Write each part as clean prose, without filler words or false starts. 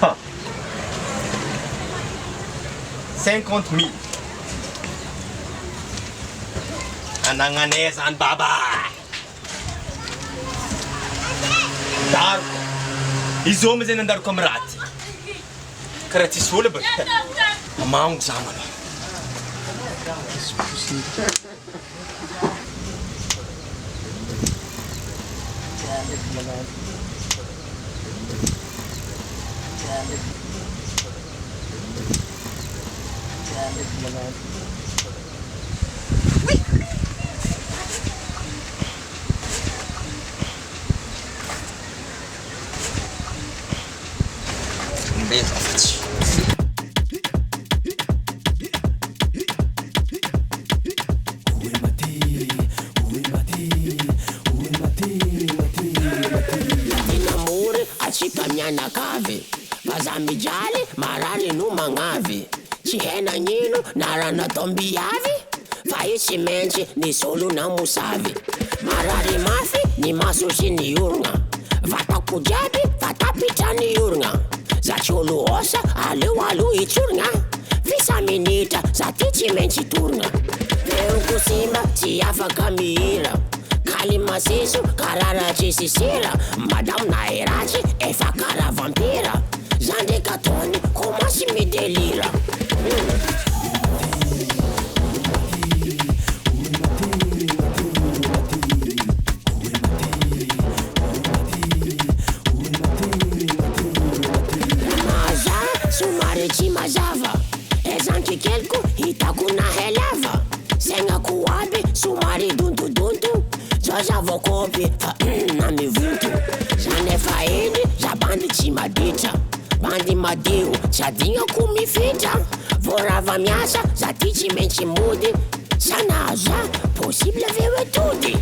Ah. 50 000. Ananganesa ang baba. Darko. Izy homens zay nandariko amin'ny raty. Karaha tsisy vola ba? Mamango za malôha. Bento afatsy. Namory atsika mianakavy vaza mijaly marary no magnavy tsy henanino na raha natao mbiavy fa io tsy maintsy ny solo na mosavy marary mafy ny maso sy ny orgna vatako jiaby vatapitra ny orgna za tsy olo osa aleo alo itsorgna visa minitra za ty tsy maintsy torgna feoko simba tsy afaka mihira kaly masiso karara tsisy sira madamo na eratsy efa kara vampira za ndraika tony komasy midelira somary tsy mazava ezankekeliko hitako na helava sainako aby somary dontodonto za zavakopy fa na mivonto zany efa eny za bandy tsy maditra bandy madio tsy adignako mifitra vorava miasa za ty tsy maintsy mody sanazo za possible aveo etody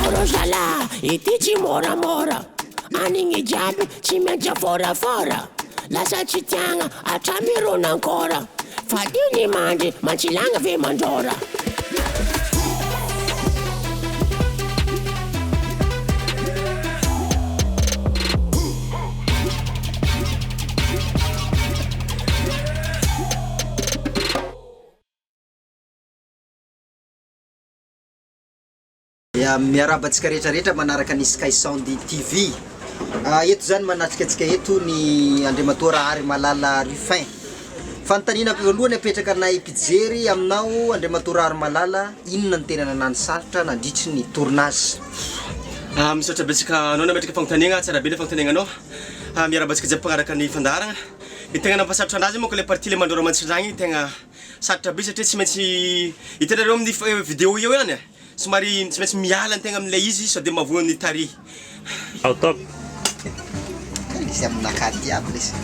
Orozala, ity tsy moramora anigny jiaby tsy maintsy forafora lasa tsy tiagna atramirona ankora fa tio ny mandry mantsilagna ve mandrora Ya miarabantsika rehetrarehetra manaraka ny Sky Sound TV. Eto zany manatrikatsika eto ny Andriamatora Ary Malala Rufin. Fanontaniana voalohany apetraka anay mpijery aminao Andriamatora Ary Malala, inona ny tena nanano sarotra nandritry ny tournage? Misaotra betsaka anao nametraka fanontaniana tsara be ny fanontaniananao. Miarabantsika jiaby mpagnaraka ny fandaragna. Ny tegna nampasarotra anazy moa ko le partie le mandora mantsidragny tegna sarotra be satria tsy maintsy hitanareo amin'ny vidéo io ihany somary tsy maintsy miala antegna amin'ilay izy sao dia mavoan'ny tary. Izy aminakaty aby lesy.